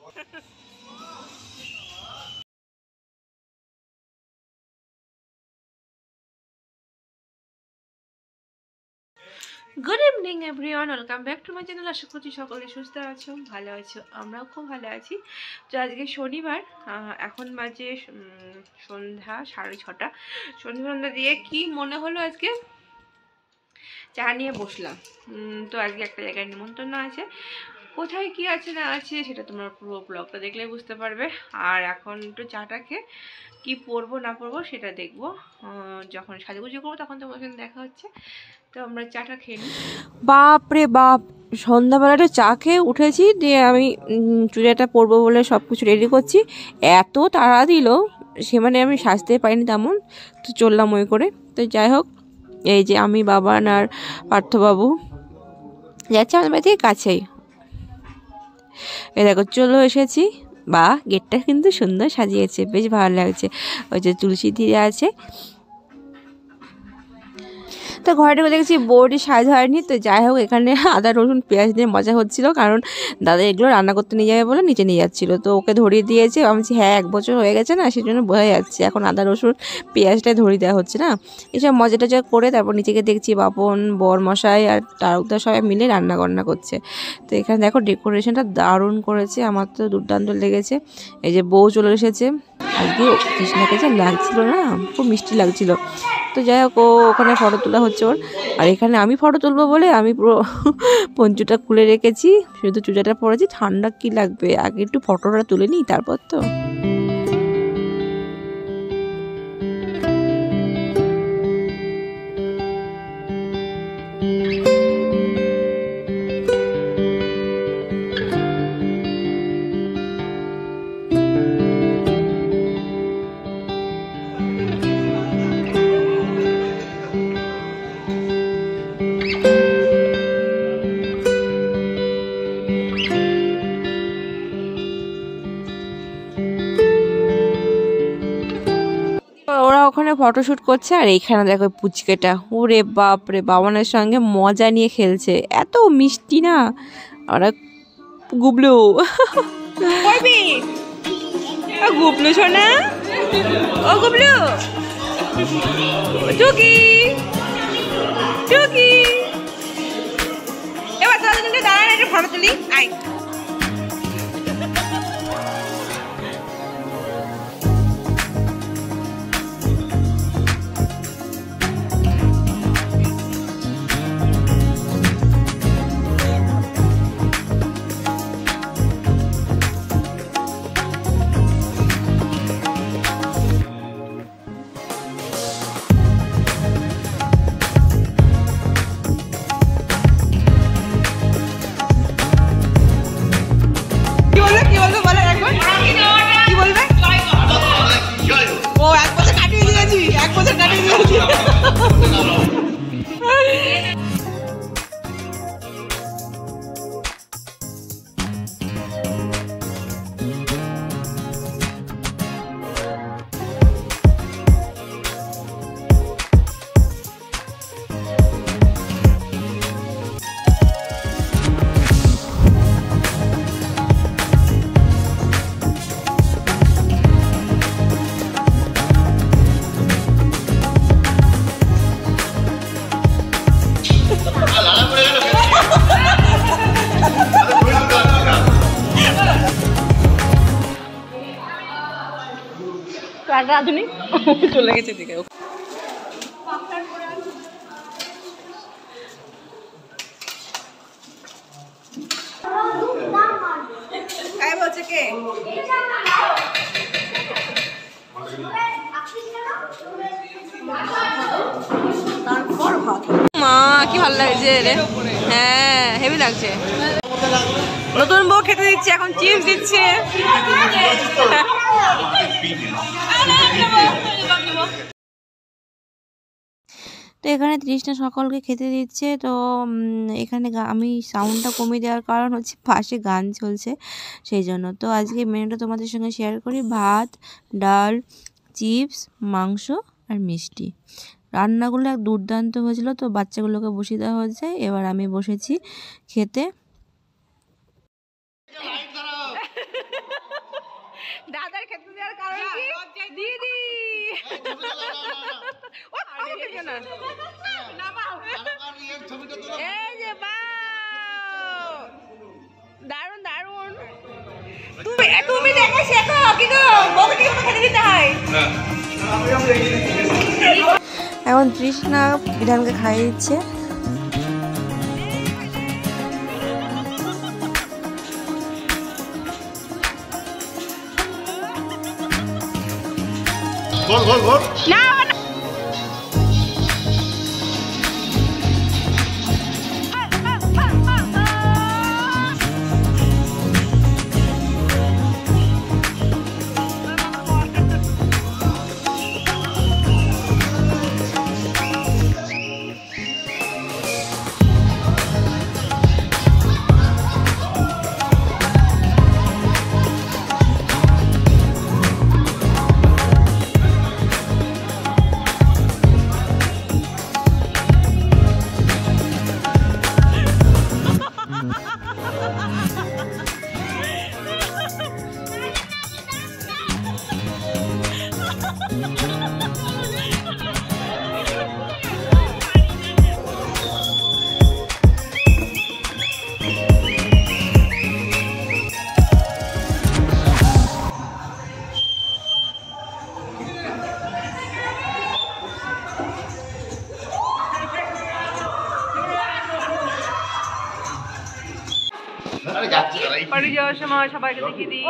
Good evening everyone, welcome back to my channel. আশা করছি সকলে সুস্থ আছো, ভালো আছো, আমরাও খুব ভালো আছি। তো আজকে শনিবার, এখন বাজে সন্ধ্যা 6:30। সন্ধ্যা দিয়ে কি মনে হলো আজকে চা নিয়ে বসলাম। তো আজকে একটা জায়গায় নিমন্ত্রণ আছে, কোথায় কি আছে না আছে সেটা তোমরা পুরো ব্লগটা দেখলে বুঝতে পারবে। আর এখন একটু চাটা খেয়ে কি পরবো না পরবো সেটা দেখবো, যখন সাজুগুজু করবো তখন তোমার সঙ্গে দেখা হচ্ছে। তো আমরা চাটা খেয়ে নিই। বাপ রে বাপ, সন্ধ্যাবেলাটা চা খেয়ে উঠেছি, দিয়ে আমি চুড়িটা পরবো বলে সব কিছু রেডি করছি। এত তাড়া দিল, সে মানে আমি সাজতে পারিনি তেমন। তো চললাম ওই করে। তো যাই হোক, এই যে আমি, বাবান আর পার্থবাবু যাচ্ছে আমাদের বাড়ি থেকে কাছেই। এই দেখো চলে এসেছি। বা গেটটা কিন্তু সুন্দর সাজিয়েছে, বেশ ভালো লাগছে। ওই যে তুলসী দিয়ে আছে। তো ঘরে দেখছি বউটি সাজ হয়নি। তো যাই হোক, এখানে আদা রসুন পেঁয়াজ দিয়ে মজা হচ্ছিল, কারণ দাদা এগুলো রান্না করতে নিয়ে যাবে বলে নিচে নিয়ে যাচ্ছিলো। তো ওকে ধরিয়ে দিয়েছে। আমি বলছি হ্যাঁ, 1 বছর হয়ে গেছে না, সেই জন্য বোঝা যাচ্ছে। এখন আদা রসুন পেঁয়াজটাই ধরিয়ে দেওয়া হচ্ছে না, এসব মজা টজা করে তারপর নিচেকে দেখছি বাপন, বর মশাই আর তারকদা সবাই মিলে রান্না বান্না করছে। তো এখানে দেখো ডেকোরেশনটা দারুণ করেছে, আমার তো দুর্দান্ত লেগেছে। এই যে বউ চলে এসেছে। আজকে কৃষ্ণাকে যে লাগছিল না, খুব মিষ্টি লাগছিল। তো যাই হোক, ওখানে ফটো তোলা হচ্ছে ওর। আর এখানে আমি ফটো তুলবো বলে আমি পুরো পঞ্চুটা খুলে রেখেছি, শুধু চুজাটা পরেছি। ঠান্ডা কি লাগবে, আগে একটু ফটোটা তুলে নিই তারপর তো। ওরা ওখানে ফটোশুট করছে, আর এইখানে দেখো পুচকেটা, ওরে বাপ রে, বাবানের সঙ্গে মজা নিয়ে খেলছে। এত মিষ্টি না ওরা। গুবলু গুবলু শোনা, ও গুবলু, টুকি টুকি, এবার তাদের জন্য দাঁড়ান, একটা ফটো তুলি। আই রাধুনি চলে গেছে দিকে। বলছে কে মা, কি ভালো লাগছে রে। হ্যাঁ, হেভি লাগছে। নতুন বউ খেতে দিচ্ছে, এখন চিপস দিচ্ছে। তো এখানে তৃষ্ণা সকলকে খেতে দিচ্ছে। তো এখানে আমি সাউন্ডটা কমিয়ে দেওয়ার কারণ হচ্ছে পাশে গান চলছে, সেই জন্য। তো আজকে মেনুটা তোমাদের সঙ্গে শেয়ার করি। ভাত, ডাল, চিপস, মাংস আর মিষ্টি। রান্নাগুলো এক দুর্দান্ত হয়েছিল। তো বাচ্চাগুলোকে বসিয়ে দেওয়া হয়েছে, এবার আমি বসেছি খেতে। দাদার খেতে দেওয়ার কারণ কি দিদি ও আমাকে কেন এই যে বাও দারুন দারুন তুমি দেখে শেখো কিন্তু বউকে কি খেতে দিতে হয়। এখন তৃষ্ণা বিধানকে খাইয়ে দিচ্ছে। বল বল বল না বাড়ি যাওয়ার সময় সবাইকে দেখিয়ে দিই।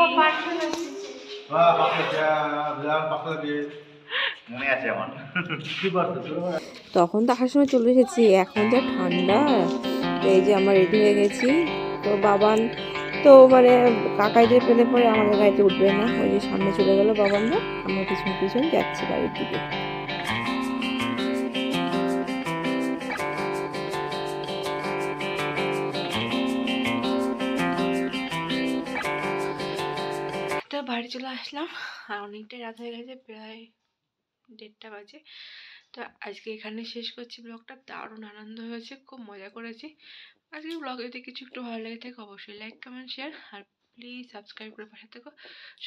মনে আছে আমার। তখন তো আসার সময় চলে এসেছি, এখন যা ঠান্ডা। এই যে আমরা রেডি হয়ে গেছি। তো বাবান তো মানে কাকাইদের পেলে পরে আমাদের গাড়িতে উঠবে না, ওই যে সামনে চলে গেল বাবানরা, আমরা পিছন পিছন যাচ্ছি বাড়ির দিকে। তো বাড়ি চলে আসলাম আর অনেকটাই রাত হয়ে গেছে, প্রায় 1:30 বাজে। তো আজকে এখানে শেষ করছি ব্লগটা। দারুণ আনন্দ হয়েছে, খুব মজা করেছি আজকে। ব্লগ যদি কিছু একটু ভালো লেগে থাকে অবশ্যই লাইক কমেন্ট শেয়ার আর প্লিজ সাবস্ক্রাইব করে পাশে থেকো।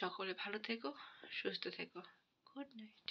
সকলে ভালো থেকো, সুস্থ থেকো। Good night.